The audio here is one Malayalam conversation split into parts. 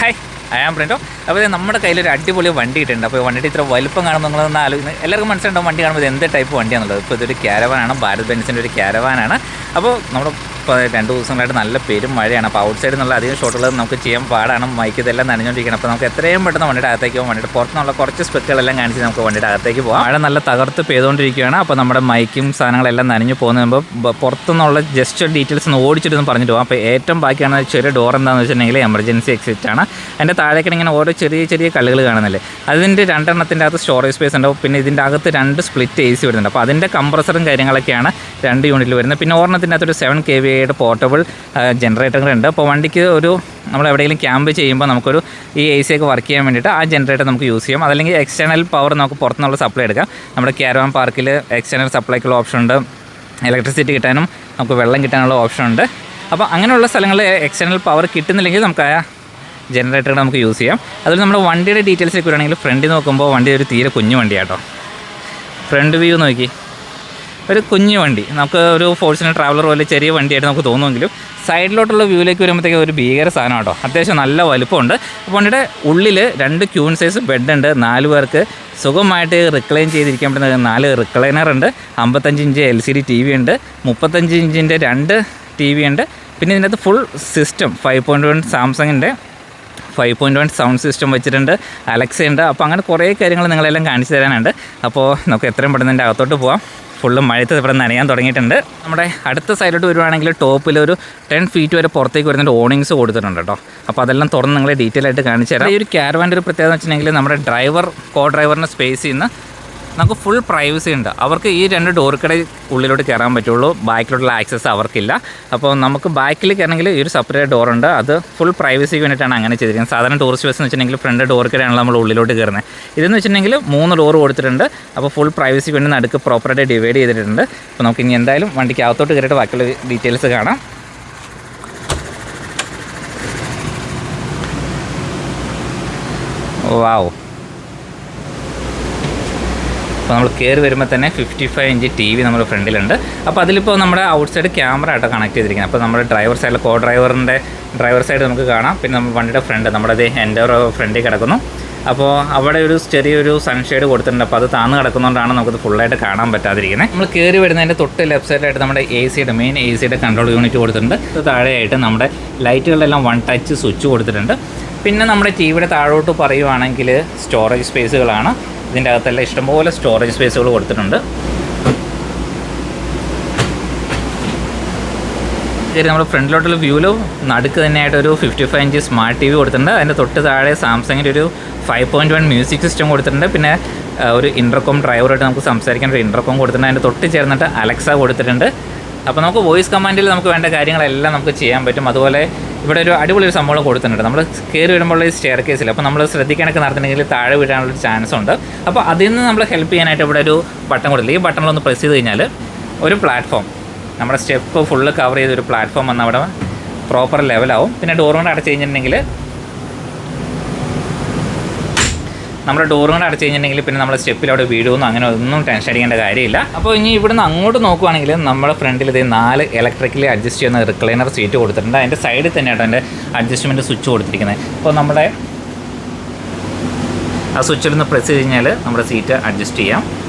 Hi I am പ്രിൻറ്റോ. അപ്പോൾ നമ്മുടെ കയ്യിലൊരു അടിപൊളി വണ്ടി കിട്ടുന്നുണ്ട്. അപ്പോൾ വണ്ടിയുടെ ഇത്ര വലുപ്പം കാണുമ്പോൾ നിങ്ങളൊന്ന് ആലോചിക്കുന്നത് എല്ലാവർക്കും മനസ്സിലുണ്ടാവും വണ്ടി കാണുമ്പോൾ എന്ത് ടൈപ്പ് വണ്ടിയാണെന്നുള്ളത്. ഇപ്പോൾ ഇതൊരു ക്യാരവാനാണ്, ഭാരത് ബെൻസിൻ്റെ ഒരു ക്യാരവാനാണ്. അപ്പോൾ നമ്മൾ ഇപ്പോൾ 2 ദിവസങ്ങളായിട്ട് നല്ല പെരും മഴയാണ്. അപ്പോൾ ഔട്ട് സൈഡിൽ നിന്നുള്ള അധികം ഷോട്ടുകൾ നമുക്ക് ചെയ്യാൻ പാടാണ്. മൈക്ക് ഇതെല്ലാം നനഞ്ഞുകൊണ്ടിരിക്കണം. അപ്പോൾ നമുക്ക് എത്രയും പെട്ടെന്ന് വണ്ടിയുടെ അകത്തേക്ക് പോകാം. വണ്ടിയുടെ പുറത്തുനിന്നുള്ള കുറച്ച് സ്പെക്കുകളെല്ലാം കാണിച്ച് നമുക്ക് വണ്ടിയുടെ അകത്തേക്ക് പോകാം. മഴ നല്ല തകർത്ത് പെയ്തുകൊണ്ടിരിക്കുകയാണ്. അപ്പോൾ നമ്മുടെ മൈക്കും സാധനങ്ങളെല്ലാം നനഞ്ഞു പോകുമ്പോൾ പുറത്തുനിന്നുള്ള ജസ്റ്റ് ഡീറ്റെയിൽസ് ഒന്ന് ഓടിച്ചിട്ടൊന്ന് പറഞ്ഞിട്ട് പോകാം. അപ്പോൾ ഏറ്റവും ബാക്കിയാണ് ചെറിയ ഡോർ എന്താണെന്ന് വെച്ചിട്ടുണ്ടെങ്കിൽ എമർജൻസി എക്സിറ്റ് ആണ്. അതിൻ്റെ താഴേക്ക് ഇങ്ങനെ ഓരോ ചെറിയ ചെറിയ കല്ലുകൾ കാണുന്നില്ലേ, അതിൻ്റെ 2 എണ്ണത്തിൻ്റെ അകത്ത് സ്റ്റോറേജ് സ്പേസ് ഉണ്ടാവും. പിന്നെ ഇതിൻ്റെ അകത്ത് 2 സ്പ്ലിറ്റ് AC വരുന്നുണ്ട്. അപ്പോൾ അതിൻ്റെ കംപ്രസറും കാര്യങ്ങളൊക്കെയാണ് 2 യൂണിറ്റിൽ വരുന്നത്. പിന്നെ ഒരെണ്ണത്തിൻ്റെ അകത്തൊരു 7 kVA പോർട്ടബിൾ ജനറേറ്ററുകളുണ്ട്. അപ്പോൾ വണ്ടിക്ക് ഒരു നമ്മൾ എവിടെയെങ്കിലും ക്യാമ്പ് ചെയ്യുമ്പോൾ നമുക്കൊരു ഈ AC ഒക്കെ വർക്ക് ചെയ്യാൻ വേണ്ടിയിട്ട് ആ ജനറേറ്റർ നമുക്ക് യൂസ് ചെയ്യാം. അതല്ലെങ്കിൽ എക്സ്റ്റേണൽ പവർ നമുക്ക് പുറത്തുനിന്നുള്ള സപ്ലൈ എടുക്കാം. നമ്മുടെ കാരവാൻ പാർക്കിൽ എക്സ്റ്റേണൽ സപ്ലൈക്കുള്ള ഓപ്ഷൻ ഉണ്ട്. ഇലക്ട്രിസിറ്റി കിട്ടാനും നമുക്ക് വെള്ളം കിട്ടാനുള്ള ഓപ്ഷൻ ഉണ്ട്. അപ്പോൾ അങ്ങനെയുള്ള സ്ഥലങ്ങളിൽ എക്സ്റ്റേണൽ പവർ കിട്ടുന്നില്ലെങ്കിൽ നമുക്ക് ആ ജനറേറ്ററുകൾ നമുക്ക് യൂസ് ചെയ്യാം. അതുപോലെ നമ്മുടെ വണ്ടിയുടെ ഡീറ്റെയിൽസിലേക്ക് വരികയാണെങ്കിൽ ഫ്രണ്ടിൽ നോക്കുമ്പോൾ വണ്ടി ഒരു തീരെ കുഞ്ഞു വണ്ടിയാട്ടോ. ഫ്രണ്ട് വ്യൂ നോക്കി, ഒരു കുഞ്ഞു വണ്ടി, നമുക്ക് ഒരു ഫോർച്യൂണർ ട്രാവലർ പോലെ ചെറിയ വണ്ടിയായിട്ട് നമുക്ക് തോന്നുമെങ്കിലും സൈഡിലോട്ടുള്ള വ്യൂവിലേക്ക് വരുമ്പോഴത്തേക്ക് ഒരു ഭീകര സാധനം കേട്ടോ. അത്യാവശ്യം നല്ല വലുപ്പമുണ്ട്. അപ്പോൾ വണ്ടിയുടെ ഉള്ളിൽ 2 ക്യൂൺ സൈസ് ബെഡുണ്ട്. 4 പേർക്ക് സുഖമായിട്ട് റിക്ലൈൻ ചെയ്തിരിക്കാൻ പറ്റുന്ന 4 റിക്ലൈനർ ഉണ്ട്. 55 ഇഞ്ച് LCD TV ഉണ്ട്. 35 ഇഞ്ചിൻ്റെ 2 TV ഉണ്ട്. പിന്നെ ഇതിനകത്ത് ഫുൾ സിസ്റ്റം 5.1 സാംസങ്ങിൻ്റെ 5.1 സൗണ്ട് സിസ്റ്റം വെച്ചിട്ടുണ്ട്. അലക്സ ഉണ്ട്. അപ്പോൾ അങ്ങനെ കുറേ കാര്യങ്ങൾ നിങ്ങളെല്ലാം കാണിച്ചു തരാനുണ്ട്. അപ്പോൾ നമുക്ക് എത്രയും പെട്ടെന്ന് എൻ്റെ അകത്തോട്ട് പോകാം. ഫുള്ള് മഴത്ത് ഇവിടെ നനയാൻ തുടങ്ങിയിട്ടുണ്ട്. നമ്മുടെ അടുത്ത സൈഡിലോട്ട് വരുവാണെങ്കിൽ ടോപ്പിൽ ഒരു 10 ഫീറ്റ് വരെ പുറത്തേക്ക് വരുന്നൊരു ഓണിങ്സ് കൊടുത്തിട്ടുണ്ട് കേട്ടോ. അപ്പോൾ അതെല്ലാം തുറന്ന് നിങ്ങളെ ഡീറ്റെയിൽ ആയിട്ട് കാണിച്ചു തരാം. ഈ ഒരു ക്യാരവാൻ്റെ ഒരു പ്രത്യേകത വെച്ചിട്ടുണ്ടെങ്കിൽ നമ്മുടെ കോ ഡ്രൈവറിൻ്റെ സ്പേസിൽ നിന്ന് നമുക്ക് ഫുൾ പ്രൈവസി ഉണ്ട്. അവർക്ക് ഈ 2 ഡോർക്കിടെ ഉള്ളിലോട്ട് കയറാൻ പറ്റുള്ളൂ. ബാക്കിലോട്ടുള്ള ആക്സസ് അവർക്കില്ല. അപ്പോൾ നമുക്ക് ബാക്കിൽ കയറണമെങ്കിൽ ഈ ഒരു സെപ്പറേറ്റ് ഡോറുണ്ട്. അത് ഫുൾ പ്രൈവസിക്ക് വേണ്ടിയിട്ടാണ് അങ്ങനെ ചെയ്തിരിക്കുന്നത്. സാധാരണ ടൂറിസ്റ്റ് ബസ് എന്ന് വെച്ചിട്ടുണ്ടെങ്കിൽ ഫ്രണ്ട് ഡോർക്കിടെയാണല്ലോ നമ്മൾ ഉള്ളിലോട്ട് കയറുന്നത്. ഇതെന്ന് വെച്ചിട്ടുണ്ടെങ്കിൽ 3 ഡോർ കൊടുത്തിട്ടുണ്ട്. അപ്പോൾ ഫുൾ പ്രൈവസിക്ക് വേണ്ടി നടുക്ക് പ്രോപ്പറായിട്ട് ഡിവൈഡ് ചെയ്തിട്ടുണ്ട്. അപ്പോൾ നമുക്ക് ഇനി എന്തായാലും വണ്ടിക്ക് അകത്തോട്ട് കയറിയിട്ട് ബാക്കിയുള്ള ഡീറ്റെയിൽസ് കാണാം. വാവ്. അപ്പോൾ നമ്മൾ കയറി വരുമ്പോൾ തന്നെ 55 ഇഞ്ച് TV നമ്മുടെ ഫ്രണ്ടിലുണ്ട്. അപ്പോൾ അതിലിപ്പോൾ നമ്മുടെ ഔട്ട് സൈഡ് ക്യാമറ ആയിട്ട് കണക്ട് ചെയ്തിരിക്കുന്നത്. അപ്പോൾ നമ്മുടെ ഡ്രൈവർ സൈഡിൽ ഡ്രൈവർ സൈഡ് നമുക്ക് കാണാം. പിന്നെ നമ്മൾ വണ്ടിയുടെ ഫ്രണ്ട് നമ്മുടെ എൻ്റെ ഫ്രണ്ടിൽ കിടക്കുന്നു. അപ്പോൾ അവിടെ ഒരു ചെറിയൊരു സൺഷെയ്ഡ് കൊടുത്തിട്ടുണ്ട്. അപ്പോൾ അത് താന്ന് കിടക്കുന്നതുകൊണ്ടാണ് നമുക്കത് ഫുള്ളായിട്ട് കാണാൻ പറ്റാതിരിക്കുന്നത്. നമ്മൾ കയറി വരുന്നതിൻ്റെ തൊട്ട് ലെഫ്റ്റ് സൈഡിലായിട്ട് നമ്മുടെ മെയിൻ AC കൺട്രോൾ യൂണിറ്റ് കൊടുത്തിട്ടുണ്ട്. അത് താഴെയായിട്ട് നമ്മുടെ ലൈറ്റുകളിലെല്ലാം 1 ടച്ച് സ്വിച്ച് കൊടുത്തിട്ടുണ്ട്. പിന്നെ നമ്മുടെ TVയുടെ താഴോട്ട് പറയുവാണെങ്കിൽ സ്റ്റോറേജ് സ്പേസുകളാണ്. ഇതിൻ്റെ അകത്തെല്ലാം ഇഷ്ടംപോലെ സ്റ്റോറേജ് സ്പേസുകൾ കൊടുത്തിട്ടുണ്ട്. ശരി, നമ്മുടെ ഫ്രണ്ടിലോട്ടുള്ള വ്യൂവിൽ നടുക്ക് തന്നെയായിട്ട് ഒരു 55 ഇഞ്ച് സ്മാർട്ട് TV കൊടുത്തിട്ടുണ്ട്. അതിൻ്റെ തൊട്ട് താഴെ സാംസങ്ങിൻ്റെ ഒരു 5.1 മ്യൂസിക് സിസ്റ്റം കൊടുത്തിട്ടുണ്ട്. പിന്നെ ഒരു ഇൻ്റർകോം ഡ്രൈവറായിട്ട് നമുക്ക് സംസാരിക്കാൻ ഒരു ഇൻ്റർകോം കൊടുത്തിട്ടുണ്ട്. അതിൻ്റെ തൊട്ട് ചേർന്നിട്ട് അലക്സ കൊടുത്തിട്ടുണ്ട്. അപ്പോൾ നമുക്ക് വോയിസ് കമാൻഡിൽ നമുക്ക് വേണ്ട കാര്യങ്ങളെല്ലാം നമുക്ക് ചെയ്യാൻ പറ്റും. അതുപോലെ ഇവിടെ ഒരു അടിപൊളി ഒരു സംഭവം കൊടുത്തിട്ടുണ്ട്. നമ്മൾ കയറി വരുമ്പോൾ ഈ സ്റ്റെയർ കേസിൽ അപ്പോൾ നമ്മൾ ശ്രദ്ധിക്കാനൊക്കെ നടത്തുന്നുണ്ടെങ്കിൽ താഴെ വീഴാനുള്ളൊരു ചാൻസ് ഉണ്ട്. അപ്പോൾ അതിൽ നിന്ന് നമ്മൾ ഹെൽപ്പ് ചെയ്യാനായിട്ട് ഇവിടെ ഒരു ബട്ടൺ കൊടുത്തില്ല. ഈ ബട്ടണിലൊന്ന് പ്രസ് ചെയ്ത് കഴിഞ്ഞാൽ ഒരു പ്ലാറ്റ്ഫോം, നമ്മുടെ സ്റ്റെപ്പ് ഫുള്ള് കവർ ചെയ്തൊരു പ്ലാറ്റ്ഫോം വന്ന് അവിടെ പ്രോപ്പർ ലെവലാവും. പിന്നെ ഡോർ കൊണ്ട് അടച്ചു കഴിഞ്ഞിട്ടുണ്ടെങ്കിൽ പിന്നെ നമ്മുടെ സ്റ്റെപ്പിൽ അവിടെ വീഴുമെന്നോ അങ്ങനെ ഒന്നും ടെൻഷൻ അടിക്കേണ്ട കാര്യമില്ല. അപ്പോൾ ഇനി ഇവിടുന്ന് അങ്ങോട്ട് നോക്കുവാണെങ്കിൽ നമ്മുടെ ഫ്രണ്ടിൽ ഇത് 4 ഇലക്ട്രിക്കലി അഡ്ജസ്റ്റ് ചെയ്യുന്ന റിക്ലൈനർ സീറ്റ് കൊടുത്തിട്ടുണ്ട്. അതിൻ്റെ സൈഡിൽ തന്നെയാട്ടോ അതിൻ്റെ അഡ്ജസ്റ്റ്മെൻറ്റ് സ്വിച്ച് കൊടുത്തിരിക്കുന്നത്. അപ്പോൾ നമ്മുടെ ആ സ്വിച്ചിലൊന്ന് പ്രസ് ചെയ്ത് കഴിഞ്ഞാൽ നമ്മുടെ സീറ്റ് അഡ്ജസ്റ്റ് ചെയ്യാം.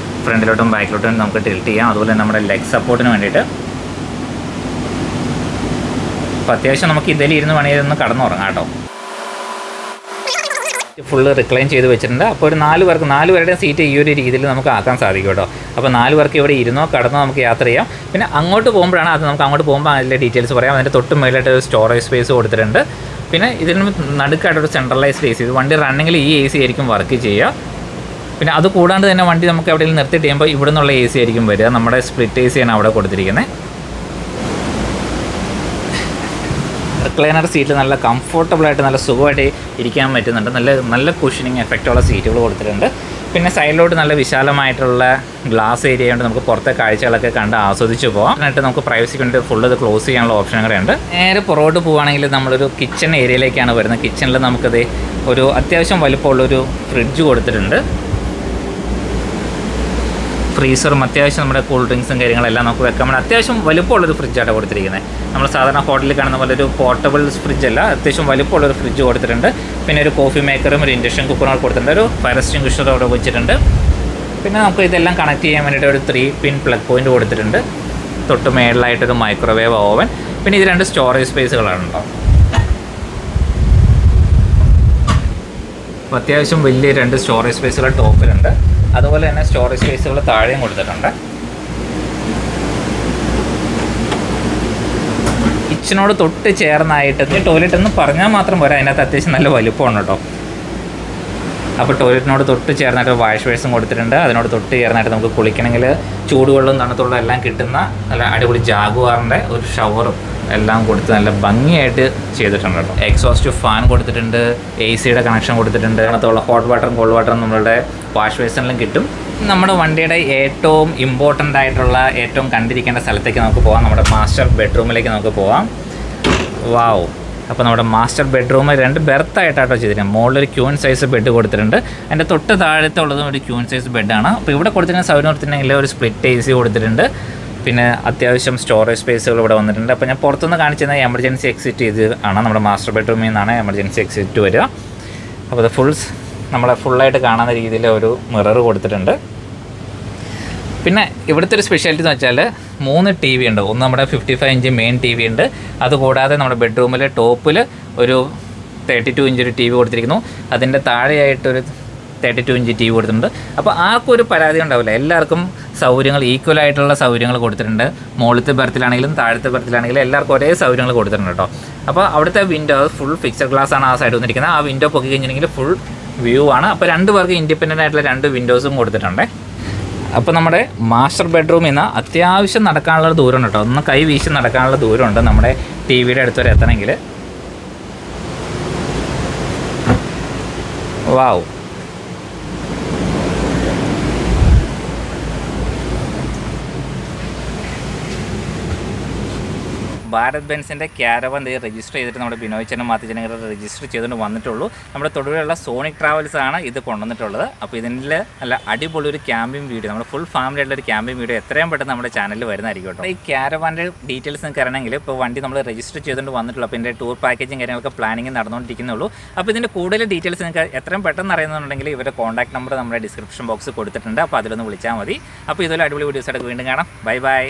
ഫ്രണ്ടിലോട്ടും ബാക്കിലോട്ടും നമുക്ക് ടിൽറ്റ് ചെയ്യാം. അതുപോലെ നമ്മുടെ ലെഗ് സപ്പോർട്ടിന് വേണ്ടിയിട്ട് അപ്പോൾ അത്യാവശ്യം നമുക്ക് ഇതിൽ ഇരുന്ന് വേണമെങ്കിൽ കടന്നുറങ്ങാം കേട്ടോ. ഫുള്ള് റിക്ലൈൻ ചെയ്ത് വെച്ചിട്ടുണ്ട്. അപ്പോൾ ഒരു 4 പേരുടെ സീറ്റ് ഈ ഒരു രീതിയിൽ നമുക്ക് ആക്കാൻ സാധിക്കും കേട്ടോ. അപ്പോൾ 4 പേർക്ക് ഇവിടെ ഇരുന്നോ കടന്നോ നമുക്ക് യാത്ര ചെയ്യാം. പിന്നെ അങ്ങോട്ട് പോകുമ്പോഴാണ് അത് നമുക്ക് അങ്ങോട്ട് പോകുമ്പോൾ അതിൻ്റെ ഡീറ്റെയിൽസ് പറയാം. അതിൻ്റെ തൊട്ട് മേലായിട്ട് ഒരു സ്റ്റോറേജ് സ്പേസ് കൊടുത്തിട്ടുണ്ട്. പിന്നെ ഇതിന് നടുക്കായിട്ടൊരു സെൻട്രലൈസ്ഡ് AC. വണ്ടി റണ്ണിങ്ങിൽ ഈ AC ആയിരിക്കും വർക്ക് ചെയ്യുക. പിന്നെ അത് കൂടാണ്ട് തന്നെ വണ്ടി നമുക്ക് എവിടെയെങ്കിലും നിർത്തിയിട്ട് ചെയ്യുമ്പോൾ ഇവിടെ നിന്നുള്ള AC ആയിരിക്കും വരിക. നമ്മുടെ സ്പ്ലിറ്റ് AC ആണ് അവിടെ കൊടുത്തിരിക്കുന്നത്. റിക്ലൈനർ സീറ്റിൽ നല്ല കംഫർട്ടബിളായിട്ട് നല്ല സുഖമായിട്ട് ഇരിക്കാൻ പറ്റുന്നുണ്ട്. നല്ല കുഷനിങ് എഫക്റ്റുള്ള സീറ്റുകൾ കൊടുത്തിട്ടുണ്ട്. പിന്നെ സൈഡിലോട്ട് നല്ല വിശാലമായിട്ടുള്ള ഗ്ലാസ് ഏരിയ കൊണ്ട് നമുക്ക് പുറത്തെ കാഴ്ചകളൊക്കെ കണ്ട് ആസ്വദിച്ച് പോകാം. എന്നിട്ട് നമുക്ക് പ്രൈവസിക്ക് വേണ്ടി ഫുള്ള് ഇത് ക്ലോസ് ചെയ്യാനുള്ള ഓപ്ഷൻ കൂടെ ഉണ്ട്. നേരെ പുറകോട്ട് പോവുകയാണെങ്കിൽ നമ്മളൊരു കിച്ചൺ ഏരിയയിലേക്കാണ് വരുന്നത്. കിച്ചണിൽ നമുക്കത് ഒരു അത്യാവശ്യം വലുപ്പമുള്ളൊരു ഫ്രിഡ്ജ് കൊടുത്തിട്ടുണ്ട്. ഫ്രീസറും അത്യാവശ്യം നമ്മുടെ കൂൾ ഡ്രിങ്ക്സും കാര്യങ്ങളെല്ലാം നമുക്ക് വെക്കാൻ വേണ്ടി അത്യാവശ്യം വലുപ്പമുള്ളൊരു ഫ്രിഡ്ജാണ് കൊടുത്തിരിക്കുന്നത്. നമ്മൾ സാധാരണ ഹോട്ടലിൽ കാണുന്ന പോലെ ഒരു പോർട്ടബിൾ ഫ്രിഡ്ജല്ല, അത്യാവശ്യം വലുപ്പമുള്ളൊരു ഫ്രിഡ്ജ് കൊടുത്തിട്ടുണ്ട്. പിന്നെ ഒരു കോഫി മേക്കറും ഒരു ഇൻഡക്ഷൻ കുക്കറും കൊടുത്തിട്ടുണ്ട്. ഒരു ഫയർ എക്സ്റ്റിംഗ്വിഷറും അവിടെ വെച്ചിട്ടുണ്ട്. പിന്നെ നമുക്ക് ഇതെല്ലാം കണക്ട് ചെയ്യാൻ വേണ്ടിയിട്ട് ഒരു 3 പിൻ പ്ലഗ് പോയിന്റ് കൊടുത്തിട്ടുണ്ട്. തൊട്ട് മേളിലായിട്ടൊരു മൈക്രോവേവ് ഓവൻ. പിന്നെ ഇത് 2 സ്റ്റോറേജ് സ്പേസുകളാണ് കേട്ടോ. അപ്പോൾ അത്യാവശ്യം വലിയ 2 സ്റ്റോറേജ് സ്പേസുകൾ ടോപ്പിലുണ്ട്. അതുപോലെ തന്നെ സ്റ്റോറേജ് സ്പേസുകൾ താഴെയും കൊടുത്തിട്ടുണ്ട്. കിച്ചനോട് തൊട്ട് ചേർന്നായിട്ട് ടോയ്ലറ്റ് എന്ന് പറഞ്ഞാൽ മാത്രം പോരാ, അതിനകത്ത് അത്യാവശ്യം നല്ല വലുപ്പമാണ് കേട്ടോ. അപ്പോൾ ടോയ്ലറ്റിനോട് തൊട്ട് ചേർന്നായിട്ട് വാഷ് ബേസും കൊടുത്തിട്ടുണ്ട്. അതിനോട് തൊട്ട് ചേർന്നായിട്ട് നമുക്ക് കുളിക്കണമെങ്കിൽ ചൂടുവെള്ളവും തണുത്തുള്ള എല്ലാം കിട്ടുന്ന നല്ല അടിപൊളി ജാഗ്വാറിൻ്റെ ഒരു ഷവറും എല്ലാം കൊടുത്ത് നല്ല ഭംഗിയായിട്ട് ചെയ്തിട്ടുണ്ട് കേട്ടോ. എക്സോസ്റ്റ് ഫാൻ കൊടുത്തിട്ടുണ്ട്, AC-യുടെ കണക്ഷൻ കൊടുത്തിട്ടുണ്ട്. അതിനകത്തുള്ള ഹോട്ട് വാട്ടറും കോൾഡ് വാട്ടറും നമ്മളുടെ വാഷ് ബേസിനിലും കിട്ടും. നമ്മുടെ വണ്ടിയുടെ ഏറ്റവും ഇമ്പോർട്ടൻ്റ് ആയിട്ടുള്ള ഏറ്റവും കണ്ടിരിക്കേണ്ട സ്ഥലത്തേക്ക് നമുക്ക് പോകാം. നമ്മുടെ മാസ്റ്റർ ബെഡ്റൂമിലേക്ക് നമുക്ക് പോകാം. വാവ്. അപ്പോൾ നമ്മുടെ മാസ്റ്റർ ബെഡ്റൂം 2 ബെർത്തായിട്ടാട്ടോ ചെയ്തിരിക്കുന്നത്. മുകളിലൊരു ക്യൂൻ സൈസ് ബെഡ് കൊടുത്തിട്ടുണ്ട്. അതിൻ്റെ തൊട്ട് താഴത്തുള്ളതും ഒരു ക്യൂൻ സൈസ് ബെഡാണ്. അപ്പോൾ ഇവിടെ കൊടുത്തിരിക്കുന്ന സൗകര്യം കൊടുത്തിട്ടുണ്ടെങ്കിൽ ഒരു സ്പ്ലിറ്റ് AC കൊടുത്തിട്ടുണ്ട്. പിന്നെ അത്യാവശ്യം സ്റ്റോറേജ് സ്പേസുകൾ ഇവിടെ വന്നിട്ടുണ്ട്. അപ്പോൾ ഞാൻ പുറത്തുനിന്ന് കാണിച്ചിരുന്ന എമർജൻസി എക്സിറ്റ് ഇത് ആണ്. നമ്മുടെ മാസ്റ്റർ ബെഡ്റൂമിൽ നിന്നാണ് എമർജൻസി എക്സിറ്റ് വരിക. അപ്പോൾ അത് നമ്മളെ ഫുള്ളായിട്ട് കാണുന്ന രീതിയിൽ ഒരു മിറർ കൊടുത്തിട്ടുണ്ട്. പിന്നെ ഇവിടുത്തെ ഒരു സ്പെഷ്യാലിറ്റി എന്ന് വെച്ചാൽ 3 TV ഉണ്ട്. ഒന്ന് നമ്മുടെ 55 ഇഞ്ച് മെയിൻ TV ഉണ്ട്. അതുകൂടാതെ നമ്മുടെ ബെഡ്റൂമിൽ ടോപ്പിൽ ഒരു 32 ഇഞ്ച് ഒരു TV കൊടുത്തിരിക്കുന്നു. അതിൻ്റെ താഴെയായിട്ടൊരു 32 ഇഞ്ച് TV കൊടുത്തിട്ടുണ്ട്. അപ്പോൾ ആർക്കും ഒരു പരാതി ഉണ്ടാവില്ല. എല്ലാവർക്കും സൗകര്യങ്ങൾ ഈക്വലായിട്ടുള്ള സൗകര്യങ്ങൾ കൊടുത്തിട്ടുണ്ട്. മുകളിലത്തെ ബെർത്തിലാണെങ്കിലും താഴത്തെ ബെർത്തിലാണെങ്കിലും എല്ലാവർക്കും ഒരേ സൗകര്യങ്ങൾ കൊടുത്തിട്ടുണ്ട് കേട്ടോ. അപ്പോൾ അവിടുത്തെ വിൻഡോ ഫുൾ ഫിക്സഡ് ഗ്ലാസ് ആണ് ആ സൈഡ് വന്നിരിക്കുന്നത്. ആ വിൻഡോ പൊക്കി കഴിഞ്ഞിട്ടുണ്ടെങ്കിൽ ഫുൾ വ്യൂ ആണ്. അപ്പോൾ 2 പേർക്ക് ഇൻഡിപെൻഡൻ്റ് ആയിട്ടുള്ള 2 വിൻഡോസും കൊടുത്തിട്ടുണ്ട്. അപ്പോൾ നമ്മുടെ മാസ്റ്റർ ബെഡ്റൂമിൽ നിന്ന് അത്യാവശ്യം നടക്കാനുള്ള ദൂരമുണ്ട് കേട്ടോ. ഒന്ന് കൈ വീശി നടക്കാനുള്ള ദൂരമുണ്ട് നമ്മുടെ TVയുടെ അടുത്ത് വരെ എത്തണമെങ്കിൽ. വാവ്. ഭാരത് ബെൻസിൻ്റെ ക്യാരവൻ രജിസ്റ്റർ ചെയ്തിട്ട് നമ്മുടെ ബിനോയ് ചേട്ടനും മാത്തിച്ചനും രജിസ്റ്റർ ചെയ്തുകൊണ്ട് വന്നിട്ടുള്ളൂ. നമ്മുടെ തൊടുപുഴയുള്ള സോണിക് ട്രാവൽസ് ആണ് ഇത് കൊണ്ടുവന്നിട്ടുള്ളത്. അപ്പോൾ ഇതിൽ നല്ല അടിപൊളി ഒരു ക്യാമ്പിംഗ് വീഡിയോ, നമ്മുടെ ഫുൾ ഫാമിലി ആയിട്ടുള്ള ഒരു ക്യാമ്പിംഗ് വീഡിയോ എത്രയും പെട്ടെന്ന് നമ്മുടെ ചാനലിൽ വരുന്നതായിരിക്കും കേട്ടോ. ഈ ക്യാരവാൻ്റെ ഡീറ്റെയിൽസ് നിങ്ങൾക്ക് അറിയണമെങ്കിൽ ഇപ്പോൾ വണ്ടി നമ്മൾ രജിസ്റ്റർ ചെയ്തുകൊണ്ട് വന്നിട്ടുള്ളൂ. അപ്പോൾ ഇതിൻ്റെ ടൂർ പാക്കേജും കാര്യങ്ങളൊക്കെ പ്ലാനിങ് നടന്നുകൊണ്ടിരിക്കുന്നുള്ളൂ. അപ്പോൾ ഇതിൻ്റെ കൂടുതൽ ഡീറ്റെയിൽസ് നിങ്ങൾക്ക് എത്രയും പെട്ടെന്ന് അറിയുന്നുണ്ടെങ്കിൽ ഇവരുടെ കോൺടാക്ട് നമ്പർ നമ്മുടെ ഡിസ്ക്രിപ്ഷൻ ബോക്സ് കൊടുത്തിട്ടുണ്ട്. അപ്പോൾ അതിലൊന്ന് വിളിച്ചാൽ മതി. അപ്പോൾ ഇതുപോലെ അടിപൊളി വീഡിയോസായിട്ട് വീണ്ടും കാണാം. Bye bye.